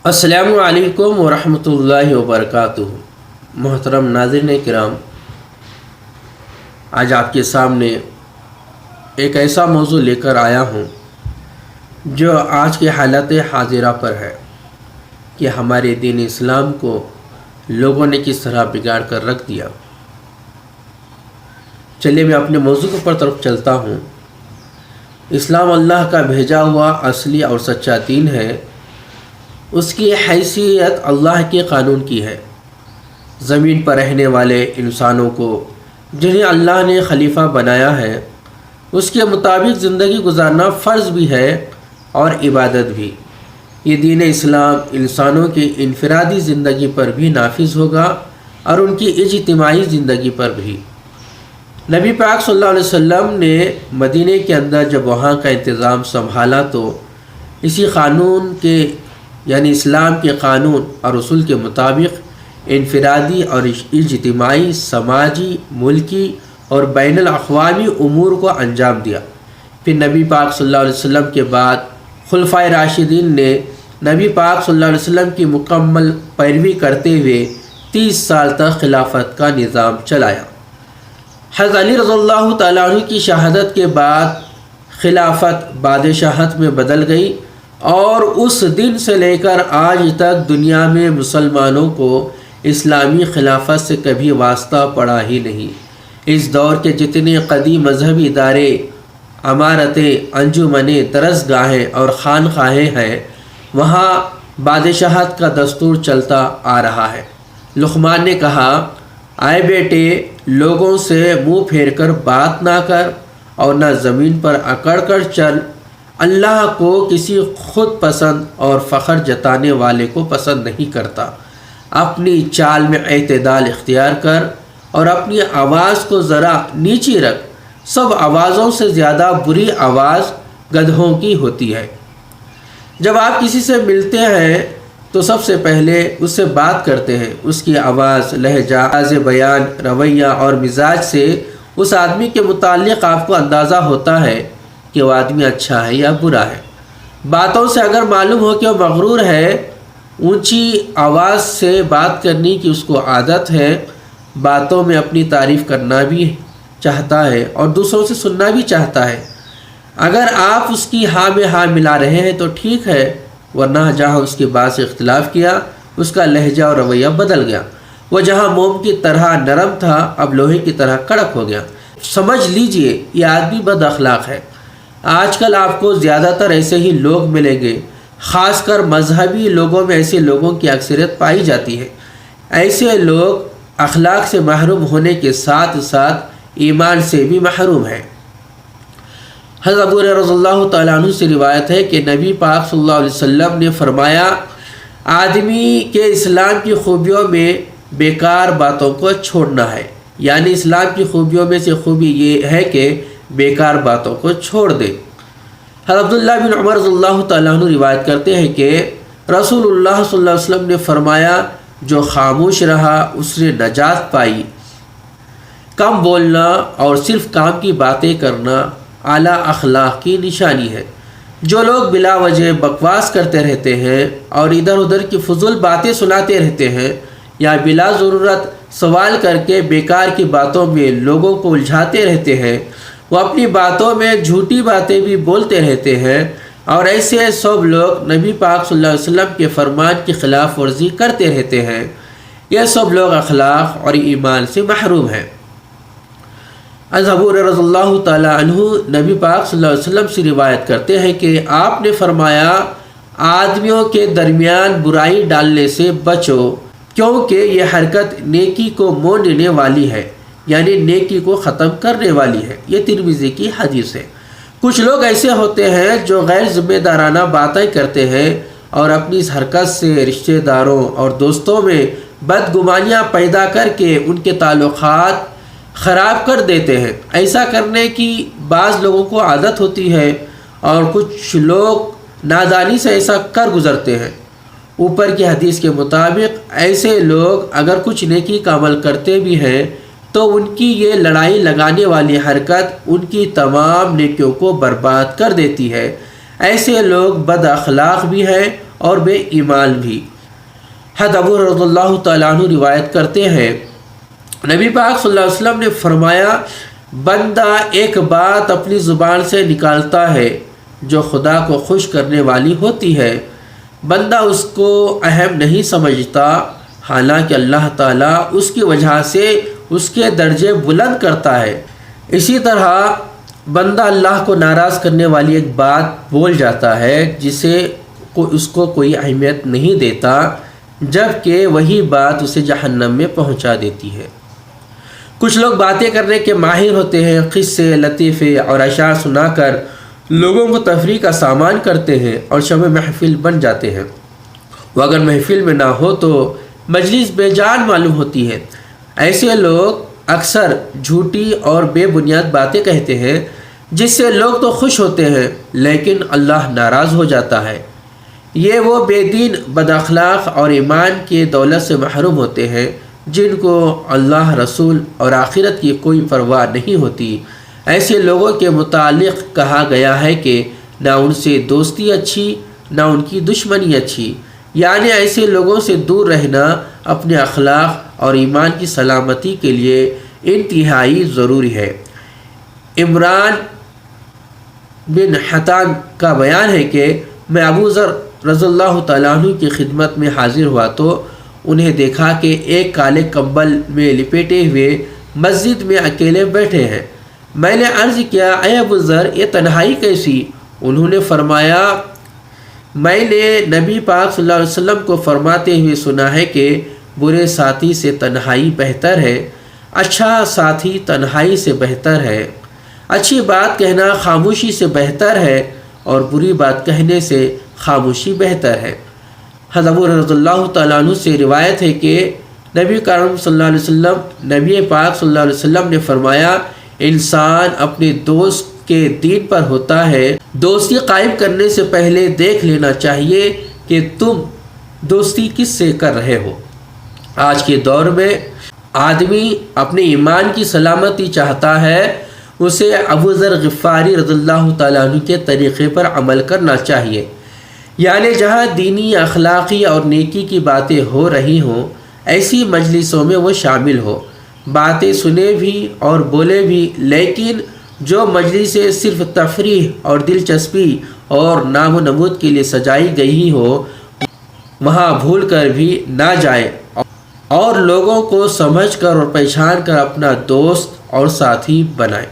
السلام علیکم ورحمۃ اللہ وبرکاتہ۔ محترم ناظرین کرام، آج آپ کے سامنے ایک ایسا موضوع لے کر آیا ہوں جو آج کے حالت حاضرہ پر ہے کہ ہمارے دین اسلام کو لوگوں نے کس طرح بگاڑ کر رکھ دیا۔ چلیے میں اپنے موضوع پر طرف چلتا ہوں۔ اسلام اللہ کا بھیجا ہوا اصلی اور سچا دین ہے۔ اس کی حیثیت اللہ کے قانون کی ہے۔ زمین پر رہنے والے انسانوں کو جنہیں اللہ نے خلیفہ بنایا ہے اس کے مطابق زندگی گزارنا فرض بھی ہے اور عبادت بھی۔ یہ دین اسلام انسانوں کی انفرادی زندگی پر بھی نافذ ہوگا اور ان کی اجتماعی زندگی پر بھی۔ نبی پاک صلی اللہ علیہ وسلم نے مدینہ کے اندر جب وہاں کا انتظام سنبھالا تو اسی قانون کے یعنی اسلام کے قانون اور اصول کے مطابق انفرادی اور اجتماعی، سماجی، ملکی اور بین الاقوامی امور کو انجام دیا۔ پھر نبی پاک صلی اللہ علیہ وسلم کے بعد خلفائے راشدین نے نبی پاک صلی اللہ علیہ وسلم کی مکمل پیروی کرتے ہوئے 30 سال تک خلافت کا نظام چلایا۔ حضرت علی رضی اللہ تعالیٰ عنہ کی شہادت کے بعد خلافت بادشاہت میں بدل گئی اور اس دن سے لے کر آج تک دنیا میں مسلمانوں کو اسلامی خلافت سے کبھی واسطہ پڑا ہی نہیں۔ اس دور کے جتنے قدیم مذہبی ادارے، عمارتیں، انجمنیں، درسگاہیں اور خانقاہیں ہیں وہاں بادشاہت کا دستور چلتا آ رہا ہے۔ لقمان نے کہا، اے بیٹے، لوگوں سے منہ پھیر کر بات نہ کر اور نہ زمین پر اکڑ کر چل۔ اللہ کو کسی خود پسند اور فخر جتانے والے کو پسند نہیں کرتا۔ اپنی چال میں اعتدال اختیار کر اور اپنی آواز کو ذرا نیچی رکھ۔ سب آوازوں سے زیادہ بری آواز گدھوں کی ہوتی ہے۔ جب آپ کسی سے ملتے ہیں تو سب سے پہلے اس سے بات کرتے ہیں۔ اس کی آواز، لہجہ، انداز بیان، رویہ اور مزاج سے اس آدمی کے متعلق آپ کو اندازہ ہوتا ہے کہ وہ آدمی اچھا ہے یا برا ہے۔ باتوں سے اگر معلوم ہو کہ وہ مغرور ہے، اونچی آواز سے بات کرنے کی اس کو عادت ہے، باتوں میں اپنی تعریف کرنا بھی چاہتا ہے اور دوسروں سے سننا بھی چاہتا ہے، اگر آپ اس کی ہاں میں ہاں ملا رہے ہیں تو ٹھیک ہے، ورنہ جہاں اس کی بات سے اختلاف کیا اس کا لہجہ اور رویہ بدل گیا۔ وہ جہاں موم کی طرح نرم تھا اب لوہے کی طرح کڑک ہو گیا۔ سمجھ لیجئے یہ آدمی بد اخلاق ہے۔ آج کل آپ کو زیادہ تر ایسے ہی لوگ ملیں گے، خاص کر مذہبی لوگوں میں ایسے لوگوں کی اکثریت پائی جاتی ہے۔ ایسے لوگ اخلاق سے محروم ہونے کے ساتھ ساتھ ایمان سے بھی محروم ہیں۔ حضرت ابو ہریرہ رضی اللہ تعالیٰ عنہ سے روایت ہے کہ نبی پاک صلی اللہ علیہ وسلم نے فرمایا، آدمی کے اسلام کی خوبیوں میں بیکار باتوں کو چھوڑنا ہے۔ یعنی اسلام کی خوبیوں میں سے خوبی یہ ہے کہ بیکار باتوں کو چھوڑ دے۔ حضرت عبداللہ بن عمر رضی اللہ تعالیٰ عنہ روایت کرتے ہیں کہ رسول اللہ صلی اللہ علیہ وسلم نے فرمایا، جو خاموش رہا اس نے نجات پائی۔ کم بولنا اور صرف کام کی باتیں کرنا اعلیٰ اخلاق کی نشانی ہے۔ جو لوگ بلا وجہ بکواس کرتے رہتے ہیں اور ادھر ادھر کی فضول باتیں سناتے رہتے ہیں یا بلا ضرورت سوال کر کے بیکار کی باتوں میں لوگوں کو الجھاتے رہتے ہیں، وہ اپنی باتوں میں جھوٹی باتیں بھی بولتے رہتے ہیں، اور ایسے سب لوگ نبی پاک صلی اللہ علیہ وسلم کے فرمان کی خلاف ورزی کرتے رہتے ہیں۔ یہ سب لوگ اخلاق اور ایمان سے محروم ہیں۔ ابو ہریرہ رضی اللہ تعالیٰ عنہ نبی پاک صلی اللہ علیہ وسلم سے روایت کرتے ہیں کہ آپ نے فرمایا، آدمیوں کے درمیان برائی ڈالنے سے بچو، کیونکہ یہ حرکت نیکی کو مونڈنے والی ہے، یعنی نیکی کو ختم کرنے والی ہے۔ یہ ترمذی کی حدیث ہے۔ کچھ لوگ ایسے ہوتے ہیں جو غیر ذمہ دارانہ باتیں کرتے ہیں اور اپنی اس حرکت سے رشتہ داروں اور دوستوں میں بدگمانیاں پیدا کر کے ان کے تعلقات خراب کر دیتے ہیں۔ ایسا کرنے کی بعض لوگوں کو عادت ہوتی ہے اور کچھ لوگ نادانی سے ایسا کر گزرتے ہیں۔ اوپر کی حدیث کے مطابق ایسے لوگ اگر کچھ نیکی کا عمل کرتے بھی ہیں تو ان کی یہ لڑائی لگانے والی حرکت ان کی تمام نیکیوں کو برباد کر دیتی ہے۔ ایسے لوگ بد اخلاق بھی ہیں اور بے ایمان بھی۔ حضرت ابو رضی اللہ تعالیٰ عنہ روایت کرتے ہیں، نبی پاک صلی اللہ علیہ وسلم نے فرمایا، بندہ ایک بات اپنی زبان سے نکالتا ہے جو خدا کو خوش کرنے والی ہوتی ہے، بندہ اس کو اہم نہیں سمجھتا، حالانکہ اللہ تعالیٰ اس کی وجہ سے اس کے درجے بلند کرتا ہے۔ اسی طرح بندہ اللہ کو ناراض کرنے والی ایک بات بول جاتا ہے جسے اس کو کوئی اہمیت نہیں دیتا، جبکہ وہی بات اسے جہنم میں پہنچا دیتی ہے۔ کچھ لوگ باتیں کرنے کے ماہر ہوتے ہیں، قصے، لطیفے اور اشعار سنا کر لوگوں کو تفریح کا سامان کرتے ہیں اور شب محفل بن جاتے ہیں۔ وہ اگر محفل میں نہ ہو تو مجلس بے جان معلوم ہوتی ہے۔ ایسے لوگ اکثر جھوٹی اور بے بنیاد باتیں کہتے ہیں جس سے لوگ تو خوش ہوتے ہیں لیکن اللہ ناراض ہو جاتا ہے۔ یہ وہ بے دین، بد اخلاق اور ایمان کی دولت سے محروم ہوتے ہیں جن کو اللہ، رسول اور آخرت کی کوئی پرواہ نہیں ہوتی۔ ایسے لوگوں کے متعلق کہا گیا ہے کہ نہ ان سے دوستی اچھی نہ ان کی دشمنی اچھی، یعنی ایسے لوگوں سے دور رہنا اپنے اخلاق اور ایمان کی سلامتی کے لیے انتہائی ضروری ہے۔ عمران بن حطان کا بیان ہے کہ میں ابو ذر رضی اللہ تعالیٰ عنہ کی خدمت میں حاضر ہوا تو انہیں دیکھا کہ ایک کالے کمبل میں لپیٹے ہوئے مسجد میں اکیلے بیٹھے ہیں۔ میں نے عرض کیا، اے ابو ذر، یہ تنہائی کیسی؟ انہوں نے فرمایا، میں نے نبی پاک صلی اللہ علیہ وسلم کو فرماتے ہوئے سنا ہے کہ برے ساتھی سے تنہائی بہتر ہے، اچھا ساتھی تنہائی سے بہتر ہے، اچھی بات کہنا خاموشی سے بہتر ہے اور بری بات کہنے سے خاموشی بہتر ہے۔ حضرت ابو رضی اللہ تعالیٰ عنہ سے روایت ہے کہ نبی کریم صلی اللہ علیہ وسلم، نبی پاک صلی اللہ علیہ وسلم نے فرمایا، انسان اپنے دوست کے دین پر ہوتا ہے، دوستی قائم کرنے سے پہلے دیکھ لینا چاہیے کہ تم دوستی کس سے کر رہے ہو۔ آج کے دور میں آدمی اپنے ایمان کی سلامتی چاہتا ہے، اسے ابو ذر غفاری رضی اللہ تعالیٰ عنہ کے طریقے پر عمل کرنا چاہیے، یعنی جہاں دینی، اخلاقی اور نیکی کی باتیں ہو رہی ہوں ایسی مجلسوں میں وہ شامل ہو، باتیں سنے بھی اور بولے بھی، لیکن جو مجلسیں صرف تفریح اور دلچسپی اور نام و نمود کے لیے سجائی گئی ہو وہاں بھول کر بھی نہ جائے اور لوگوں کو سمجھ کر اور پہچان کر اپنا دوست اور ساتھی بنائے۔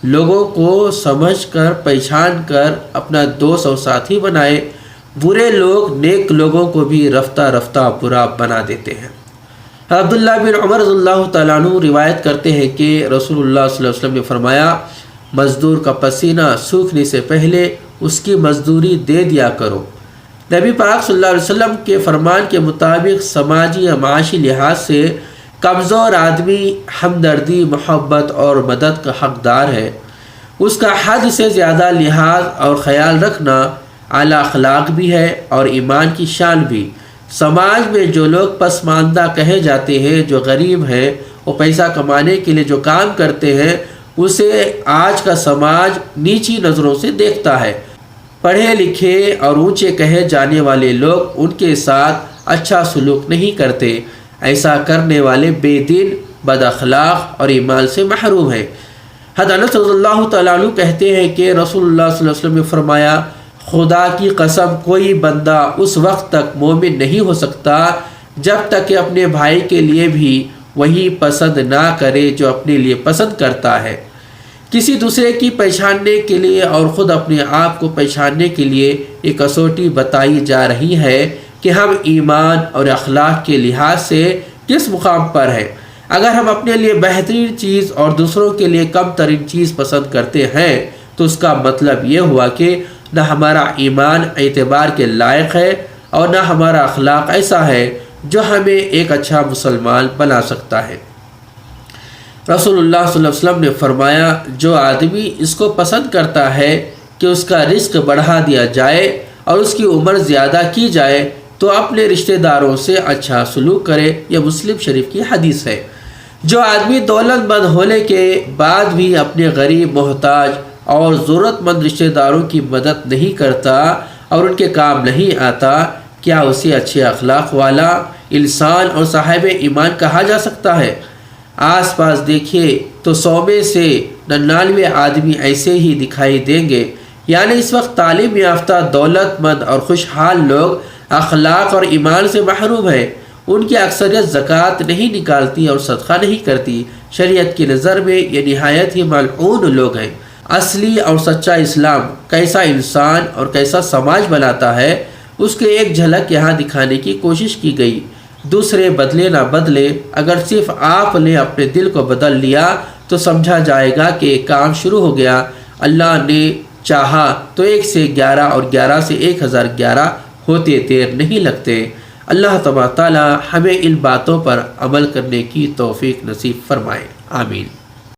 لوگوں کو سمجھ کر پہچان کر اپنا دوست اور ساتھی بنائے۔ برے لوگ نیک لوگوں کو بھی رفتہ رفتہ برا بنا دیتے ہیں۔ عبداللہ بن عمر رضی اللہ تعالیٰ عنہ روایت کرتے ہیں کہ رسول اللہ صلی اللہ علیہ وسلم نے فرمایا، مزدور کا پسینہ سوکھنے سے پہلے اس کی مزدوری دے دیا کرو۔ نبی پاک صلی اللہ علیہ وسلم کے فرمان کے مطابق سماجی یا معاشی لحاظ سے کمزور آدمی ہمدردی، محبت اور مدد کا حقدار ہے۔ اس کا حد سے زیادہ لحاظ اور خیال رکھنا اعلیٰ اخلاق بھی ہے اور ایمان کی شان بھی۔ سماج میں جو لوگ پسماندہ کہے جاتے ہیں، جو غریب ہیں، وہ پیسہ کمانے کے لیے جو کام کرتے ہیں، اسے آج کا سماج نیچی نظروں سے دیکھتا ہے۔ پڑھے لکھے اور اونچے کہے جانے والے لوگ ان کے ساتھ اچھا سلوک نہیں کرتے۔ ایسا کرنے والے بے دین، بد اخلاق اور ایمان سے محروم ہیں۔ حضرت انس رضی اللہ تعالیٰ عنہ کہتے ہیں کہ رسول اللہ صلی اللہ علیہ وسلم نے فرمایا، خدا کی قسم کوئی بندہ اس وقت تک مومن نہیں ہو سکتا جب تک کہ اپنے بھائی کے لیے بھی وہی پسند نہ کرے جو اپنے لیے پسند کرتا ہے۔ کسی دوسرے کی پہچاننے کے لیے اور خود اپنے آپ کو پہچاننے کے لیے ایک کسوٹی بتائی جا رہی ہے کہ ہم ایمان اور اخلاق کے لحاظ سے کس مقام پر ہیں۔ اگر ہم اپنے لیے بہترین چیز اور دوسروں کے لیے کم ترین چیز پسند کرتے ہیں تو اس کا مطلب یہ ہوا کہ نہ ہمارا ایمان اعتبار کے لائق ہے اور نہ ہمارا اخلاق ایسا ہے جو ہمیں ایک اچھا مسلمان بنا سکتا ہے۔ رسول اللہ صلی اللہ علیہ وسلم نے فرمایا، جو آدمی اس کو پسند کرتا ہے کہ اس کا رزق بڑھا دیا جائے اور اس کی عمر زیادہ کی جائے تو اپنے رشتہ داروں سے اچھا سلوک کرے۔ یہ مسلم شریف کی حدیث ہے۔ جو آدمی دولت مند ہونے کے بعد بھی اپنے غریب، محتاج اور ضرورت مند رشتہ داروں کی مدد نہیں کرتا اور ان کے کام نہیں آتا، کیا اسے اچھے اخلاق والا انسان اور صاحب ایمان کہا جا سکتا ہے؟ آس پاس دیکھیے تو 100 میں سے 99 آدمی ایسے ہی دکھائی دیں گے۔ یعنی اس وقت تعلیم یافتہ، دولت مند اور خوشحال لوگ اخلاق اور ایمان سے محروم ہیں۔ ان کی اکثریت زکوٰۃ نہیں نکالتی اور صدقہ نہیں کرتی۔ شریعت کی نظر میں یہ نہایت ہی ملعون لوگ ہیں۔ اصلی اور سچا اسلام کیسا انسان اور کیسا سماج بناتا ہے، اس کے ایک جھلک یہاں دکھانے کی کوشش کی گئی۔ دوسرے بدلے نہ بدلے، اگر صرف آپ نے اپنے دل کو بدل لیا تو سمجھا جائے گا کہ کام شروع ہو گیا۔ اللہ نے چاہا تو 1 سے 11 اور 11 سے 1011 ہوتے دیر نہیں لگتے۔ اللہ تبارک تعالی ہمیں ان باتوں پر عمل کرنے کی توفیق نصیب فرمائے، آمین۔